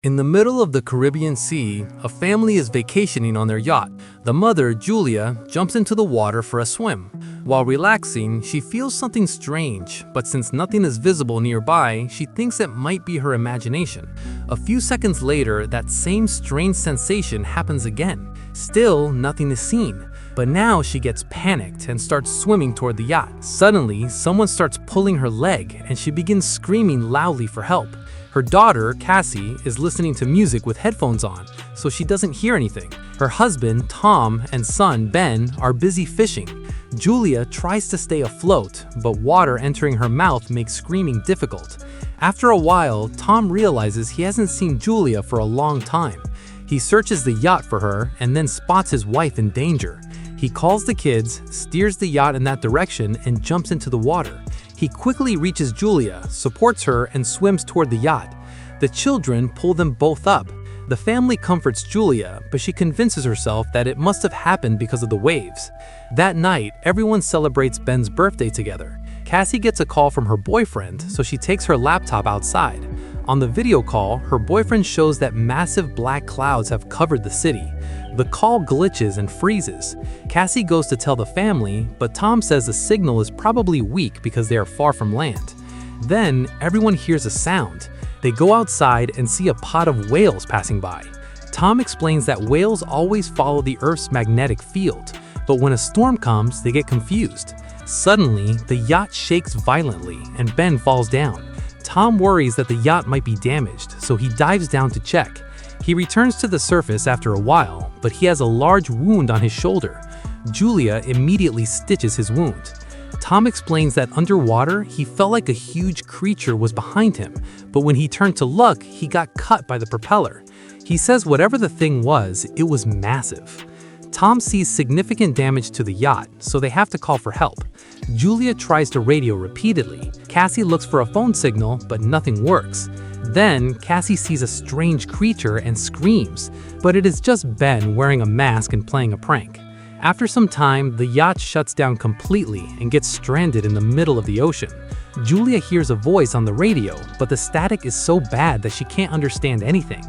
In the middle of the Caribbean Sea, a family is vacationing on their yacht. The mother, Julia, jumps into the water for a swim. While relaxing, she feels something strange, but since nothing is visible nearby, she thinks it might be her imagination. A few seconds later, that same strange sensation happens again. Still, nothing is seen. But now she gets panicked and starts swimming toward the yacht. Suddenly, someone starts pulling her leg and she begins screaming loudly for help. Her daughter, Cassie, is listening to music with headphones on, so she doesn't hear anything. Her husband, Tom, and son, Ben, are busy fishing. Julia tries to stay afloat, but water entering her mouth makes screaming difficult. After a while, Tom realizes he hasn't seen Julia for a long time. He searches the yacht for her and then spots his wife in danger. He calls the kids, steers the yacht in that direction, and jumps into the water. He quickly reaches Julia, supports her, and swims toward the yacht. The children pull them both up. The family comforts Julia, but she convinces herself that it must have happened because of the waves. That night, everyone celebrates Ben's birthday together. Cassie gets a call from her boyfriend, so she takes her laptop outside. On the video call, her boyfriend shows that massive black clouds have covered the city. The call glitches and freezes. Cassie goes to tell the family, but Tom says the signal is probably weak because they are far from land. Then, everyone hears a sound. They go outside and see a pod of whales passing by. Tom explains that whales always follow the Earth's magnetic field, but when a storm comes, they get confused. Suddenly, the yacht shakes violently and Ben falls down. Tom worries that the yacht might be damaged, so he dives down to check. He returns to the surface after a while, but he has a large wound on his shoulder. Julia immediately stitches his wound. Tom explains that underwater, he felt like a huge creature was behind him, but when he turned to look, he got cut by the propeller. He says whatever the thing was, it was massive. Tom sees significant damage to the yacht, so they have to call for help. Julia tries to radio repeatedly. Cassie looks for a phone signal, but nothing works. Then, Cassie sees a strange creature and screams, but it is just Ben wearing a mask and playing a prank. After some time, the yacht shuts down completely and gets stranded in the middle of the ocean. Julia hears a voice on the radio, but the static is so bad that she can't understand anything.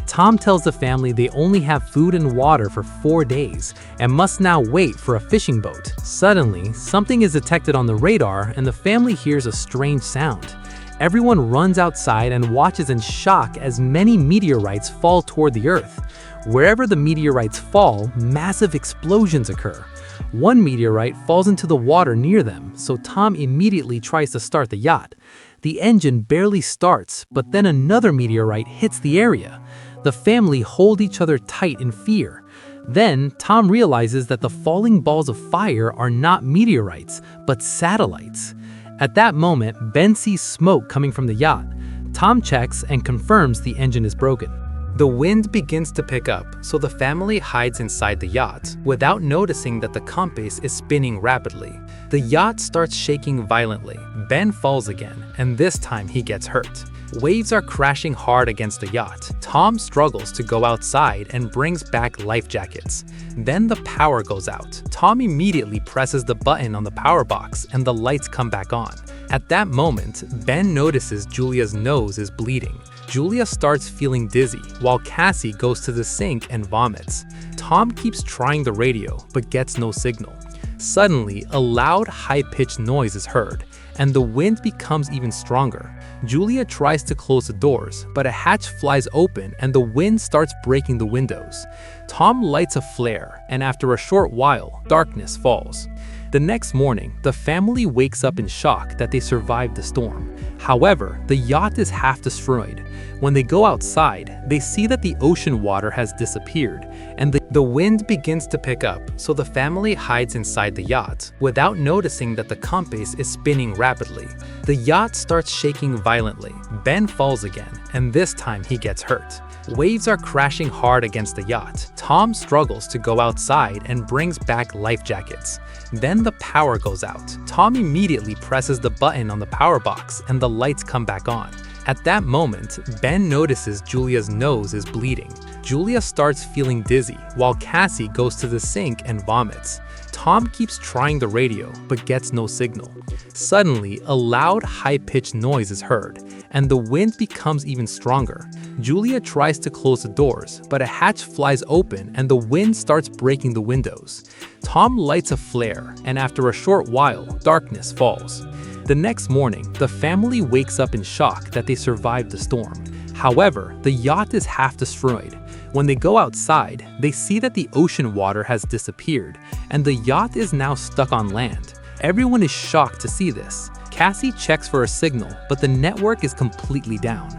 Tom tells the family they only have food and water for 4 days and must now wait for a fishing boat. Suddenly, something is detected on the radar and the family hears a strange sound. Everyone runs outside and watches in shock as many meteorites fall toward the Earth. Wherever the meteorites fall, massive explosions occur. One meteorite falls into the water near them, so Tom immediately tries to start the yacht. The engine barely starts, but then another meteorite hits the area. The family hold each other tight in fear. Then, Tom realizes that the falling balls of fire are not meteorites, but satellites. At that moment, Ben sees smoke coming from the yacht. Tom checks and confirms the engine is broken. The wind begins to pick up, so the family hides inside the yacht without noticing that the compass is spinning rapidly. The yacht starts shaking violently. Ben falls again, and this time he gets hurt. Waves are crashing hard against the yacht. Tom struggles to go outside and brings back life jackets. Then the power goes out. Tom immediately presses the button on the power box and the lights come back on. At that moment, Ben notices Julia's nose is bleeding. Julia starts feeling dizzy, while Cassie goes to the sink and vomits. Tom keeps trying the radio, but gets no signal. Suddenly, a loud, high-pitched noise is heard, and the wind becomes even stronger. Julia tries to close the doors, but a hatch flies open and the wind starts breaking the windows. Tom lights a flare, and after a short while, darkness falls. The next morning, the family wakes up in shock that they survived the storm. However, the yacht is half destroyed. When they go outside, they see that the ocean water has disappeared, and the wind begins to pick up, so the family hides inside the yacht without noticing that the compass is spinning rapidly. The yacht starts shaking violently. Ben falls again, and this time he gets hurt. Waves are crashing hard against the yacht. Tom struggles to go outside and brings back life jackets. Then the power goes out. Tom immediately presses the button on the power box and the lights come back on. At that moment, Ben notices Julia's nose is bleeding. Julia starts feeling dizzy, while Cassie goes to the sink and vomits. Tom keeps trying the radio, but gets no signal. Suddenly, a loud, high-pitched noise is heard, and the wind becomes even stronger. Julia tries to close the doors, but a hatch flies open and the wind starts breaking the windows. Tom lights a flare, and after a short while, darkness falls. The next morning, the family wakes up in shock that they survived the storm. However, the yacht is half destroyed. When they go outside, they see that the ocean water has disappeared, and the yacht is now stuck on land. Everyone is shocked to see this. Cassie checks for a signal, but the network is completely down.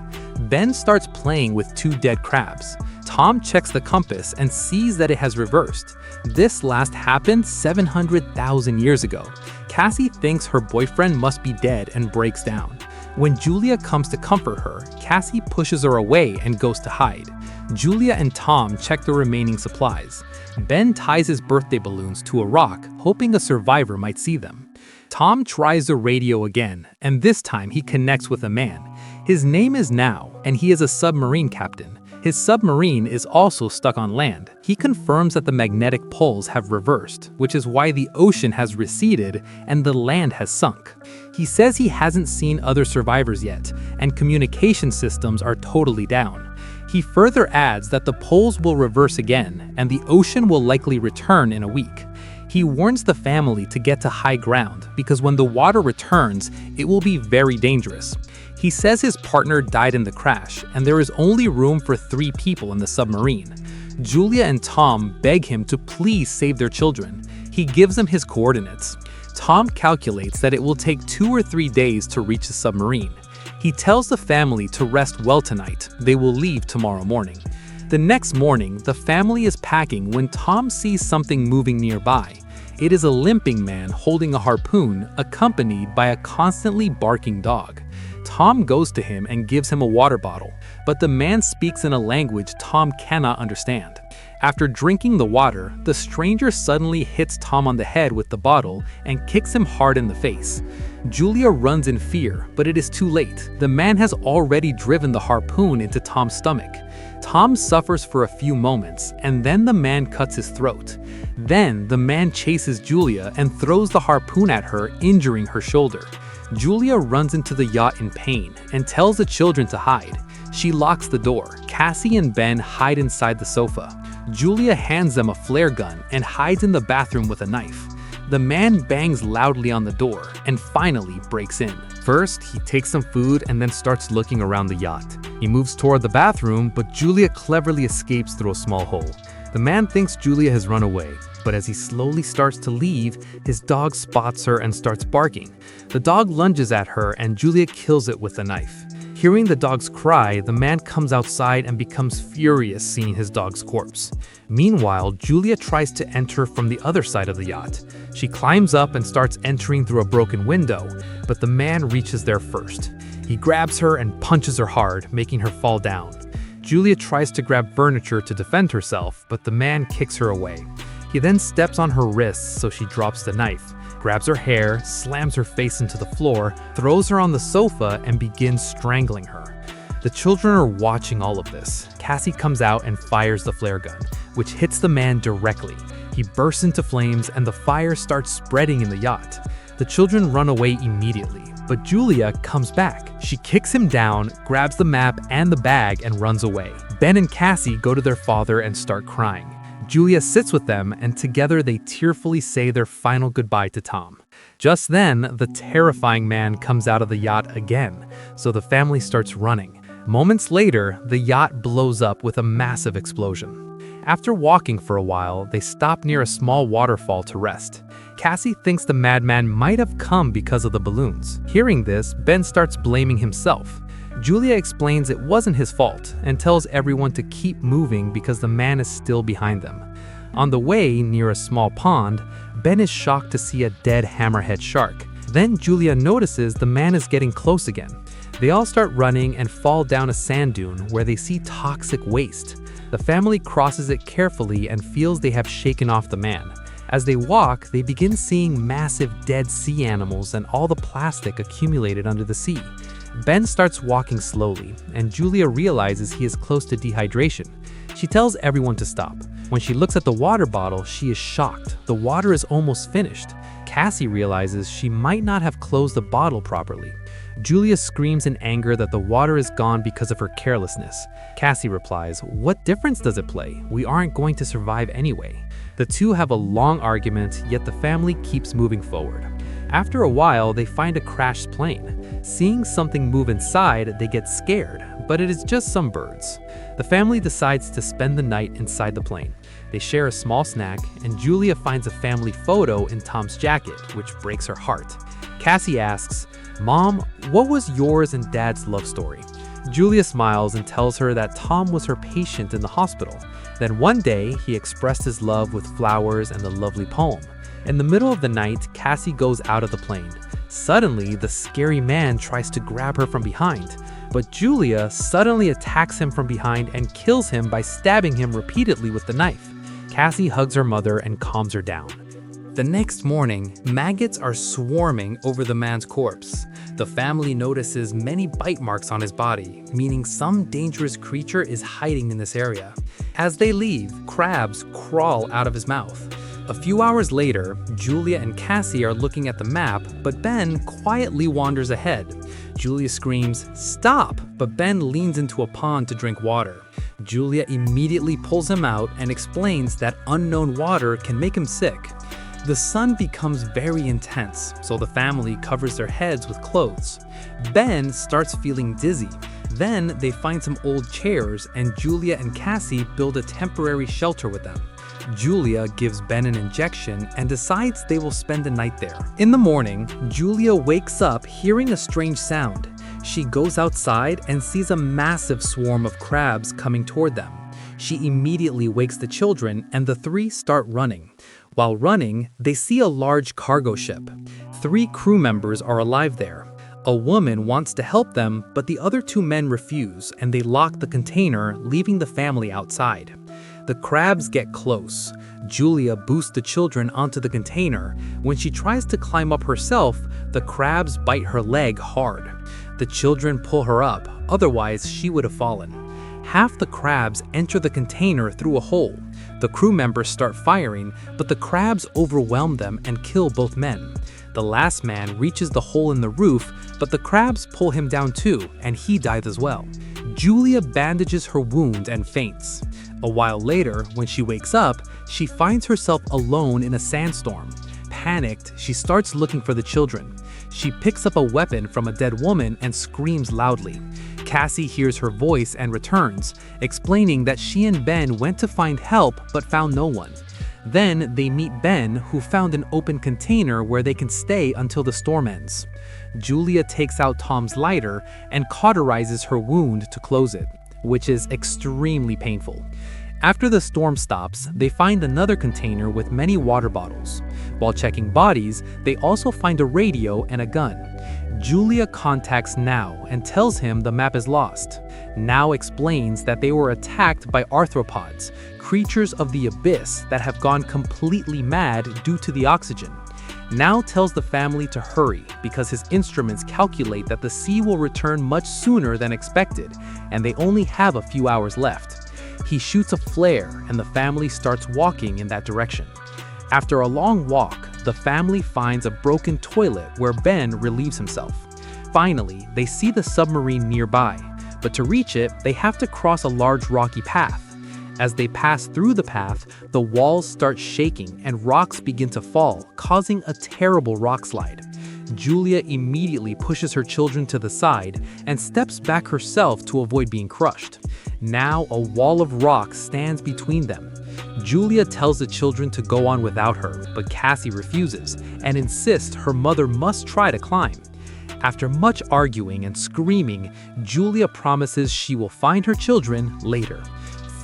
Ben starts playing with two dead crabs. Tom checks the compass and sees that it has reversed. This last happened 700,000 years ago. Cassie thinks her boyfriend must be dead and breaks down. When Julia comes to comfort her, Cassie pushes her away and goes to hide. Julia and Tom check the remaining supplies. Ben ties his birthday balloons to a rock, hoping a survivor might see them. Tom tries the radio again, and this time he connects with a man. His name is Now, and he is a submarine captain. His submarine is also stuck on land. He confirms that the magnetic poles have reversed, which is why the ocean has receded and the land has sunk. He says he hasn't seen other survivors yet, and communication systems are totally down. He further adds that the poles will reverse again, and the ocean will likely return in a week. He warns the family to get to high ground because when the water returns, it will be very dangerous. He says his partner died in the crash, and there is only room for 3 people in the submarine. Julia and Tom beg him to please save their children. He gives them his coordinates. Tom calculates that it will take 2 or 3 days to reach the submarine. He tells the family to rest well tonight. They will leave tomorrow morning. The next morning, the family is packing when Tom sees something moving nearby. It is a limping man holding a harpoon, accompanied by a constantly barking dog. Tom goes to him and gives him a water bottle, but the man speaks in a language Tom cannot understand. After drinking the water, the stranger suddenly hits Tom on the head with the bottle and kicks him hard in the face. Julia runs in fear, but it is too late. The man has already driven the harpoon into Tom's stomach. Tom suffers for a few moments, and then the man cuts his throat. Then the man chases Julia and throws the harpoon at her, injuring her shoulder. Julia runs into the yacht in pain and tells the children to hide. She locks the door. Cassie and Ben hide inside the sofa. Julia hands them a flare gun and hides in the bathroom with a knife. The man bangs loudly on the door and finally breaks in. First, he takes some food and then starts looking around the yacht. He moves toward the bathroom, but Julia cleverly escapes through a small hole. The man thinks Julia has run away, but as he slowly starts to leave, his dog spots her and starts barking. The dog lunges at her and Julia kills it with a knife. Hearing the dog's cry, the man comes outside and becomes furious seeing his dog's corpse. Meanwhile, Julia tries to enter from the other side of the yacht. She climbs up and starts entering through a broken window, but the man reaches there first. He grabs her and punches her hard, making her fall down. Julia tries to grab furniture to defend herself, but the man kicks her away. He then steps on her wrists so she drops the knife, grabs her hair, slams her face into the floor, throws her on the sofa, and begins strangling her. The children are watching all of this. Cassie comes out and fires the flare gun, which hits the man directly. He bursts into flames and the fire starts spreading in the yacht. The children run away immediately, but Julia comes back. She kicks him down, grabs the map and the bag, and runs away. Ben and Cassie go to their father and start crying. Julia sits with them, and together they tearfully say their final goodbye to Tom. Just then, the terrifying man comes out of the yacht again, so the family starts running. Moments later, the yacht blows up with a massive explosion. After walking for a while, they stop near a small waterfall to rest. Cassie thinks the madman might have come because of the balloons. Hearing this, Ben starts blaming himself. Julia explains it wasn't his fault and tells everyone to keep moving because the man is still behind them. On the way, near a small pond, Ben is shocked to see a dead hammerhead shark. Then Julia notices the man is getting close again. They all start running and fall down a sand dune where they see toxic waste. The family crosses it carefully and feels they have shaken off the man. As they walk, they begin seeing massive dead sea animals and all the plastic accumulated under the sea. Ben starts walking slowly, and Julia realizes he is close to dehydration. She tells everyone to stop. When she looks at the water bottle, she is shocked. The water is almost finished. Cassie realizes she might not have closed the bottle properly. Julia screams in anger that the water is gone because of her carelessness. Cassie replies, "What difference does it play? We aren't going to survive anyway." The two have a long argument, yet the family keeps moving forward. After a while, they find a crashed plane. Seeing something move inside, they get scared, but it is just some birds. The family decides to spend the night inside the plane. They share a small snack, and Julia finds a family photo in Tom's jacket, which breaks her heart. Cassie asks, "Mom, what was yours and Dad's love story?" Julia smiles and tells her that Tom was her patient in the hospital. Then one day, he expressed his love with flowers and a lovely poem. In the middle of the night, Cassie goes out of the plane. Suddenly, the scary man tries to grab her from behind, but Julia suddenly attacks him from behind and kills him by stabbing him repeatedly with the knife. Cassie hugs her mother and calms her down. The next morning, maggots are swarming over the man's corpse. The family notices many bite marks on his body, meaning some dangerous creature is hiding in this area. As they leave, crabs crawl out of his mouth. A few hours later, Julia and Cassie are looking at the map, but Ben quietly wanders ahead. Julia screams, "Stop!" but Ben leans into a pond to drink water. Julia immediately pulls him out and explains that unknown water can make him sick. The sun becomes very intense, so the family covers their heads with clothes. Ben starts feeling dizzy. Then they find some old chairs, and Julia and Cassie build a temporary shelter with them. Julia gives Ben an injection and decides they will spend the night there. In the morning, Julia wakes up hearing a strange sound. She goes outside and sees a massive swarm of crabs coming toward them. She immediately wakes the children, and the three start running. While running, they see a large cargo ship. 3 crew members are alive there. A woman wants to help them, but the other 2 men refuse, and they lock the container, leaving the family outside. The crabs get close. Julia boosts the children onto the container. When she tries to climb up herself, the crabs bite her leg hard. The children pull her up, otherwise she would have fallen. Half the crabs enter the container through a hole. The crew members start firing, but the crabs overwhelm them and kill both men. The last man reaches the hole in the roof, but the crabs pull him down too, and he dies as well. Julia bandages her wound and faints. A while later, when she wakes up, she finds herself alone in a sandstorm. Panicked, she starts looking for the children. She picks up a weapon from a dead woman and screams loudly. Cassie hears her voice and returns, explaining that she and Ben went to find help but found no one. Then they meet Ben, who found an open container where they can stay until the storm ends. Julia takes out Tom's lighter and cauterizes her wound to close it, which is extremely painful. After the storm stops, they find another container with many water bottles. While checking bodies, they also find a radio and a gun. Julia contacts Now and tells him the map is lost. Now explains that they were attacked by arthropods, creatures of the abyss that have gone completely mad due to the oxygen. Now tells the family to hurry because his instruments calculate that the sea will return much sooner than expected, and they only have a few hours left. He shoots a flare and the family starts walking in that direction. After a long walk, the family finds a broken toilet where Ben relieves himself. Finally, they see the submarine nearby, but to reach it, they have to cross a large rocky path. As they pass through the path, the walls start shaking and rocks begin to fall, causing a terrible rock slide. Julia immediately pushes her children to the side and steps back herself to avoid being crushed. Now a wall of rock stands between them. Julia tells the children to go on without her, but Cassie refuses and insists her mother must try to climb. After much arguing and screaming, Julia promises she will find her children later.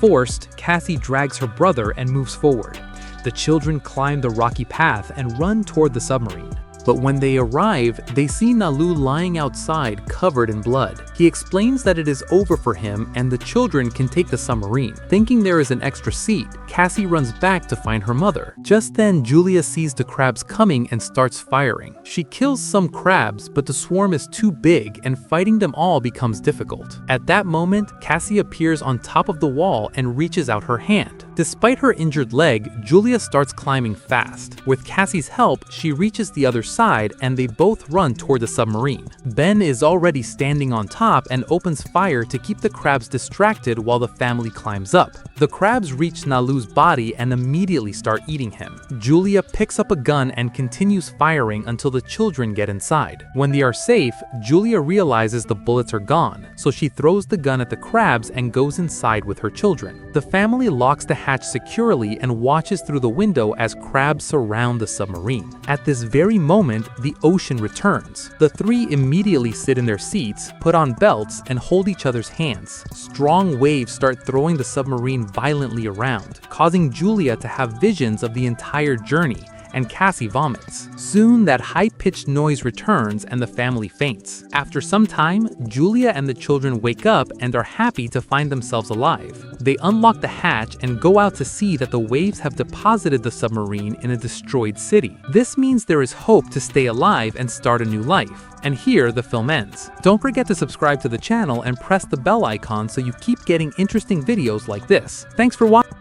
Forced, Cassie drags her brother and moves forward. The children climb the rocky path and run toward the submarine. but when they arrive, they see Nalu lying outside covered in blood. He explains that it is over for him and the children can take the submarine. Thinking there is an extra seat, Cassie runs back to find her mother. Just then, Julia sees the crabs coming and starts firing. She kills some crabs, but the swarm is too big and fighting them all becomes difficult. At that moment, Cassie appears on top of the wall and reaches out her hand. Despite her injured leg, Julia starts climbing fast. With Cassie's help, she reaches the other side and they both run toward the submarine. Ben is already standing on top and opens fire to keep the crabs distracted while the family climbs up. The crabs reach Nalu's body and immediately start eating him. Julia picks up a gun and continues firing until the children get inside. When they are safe, Julia realizes the bullets are gone, so she throws the gun at the crabs and goes inside with her children. The family locks the hatch securely and watches through the window as crabs surround the submarine. At this very moment, the ocean returns. The three immediately sit in their seats, put on belts, and hold each other's hands. Strong waves start throwing the submarine violently around, causing Julia to have visions of the entire journey, and Cassie vomits. Soon, that high-pitched noise returns and the family faints. After some time, Julia and the children wake up and are happy to find themselves alive. They unlock the hatch and go out to see that the waves have deposited the submarine in a destroyed city. This means there is hope to stay alive and start a new life. And here the film ends. Don't forget to subscribe to the channel and press the bell icon so you keep getting interesting videos like this. Thanks for watching.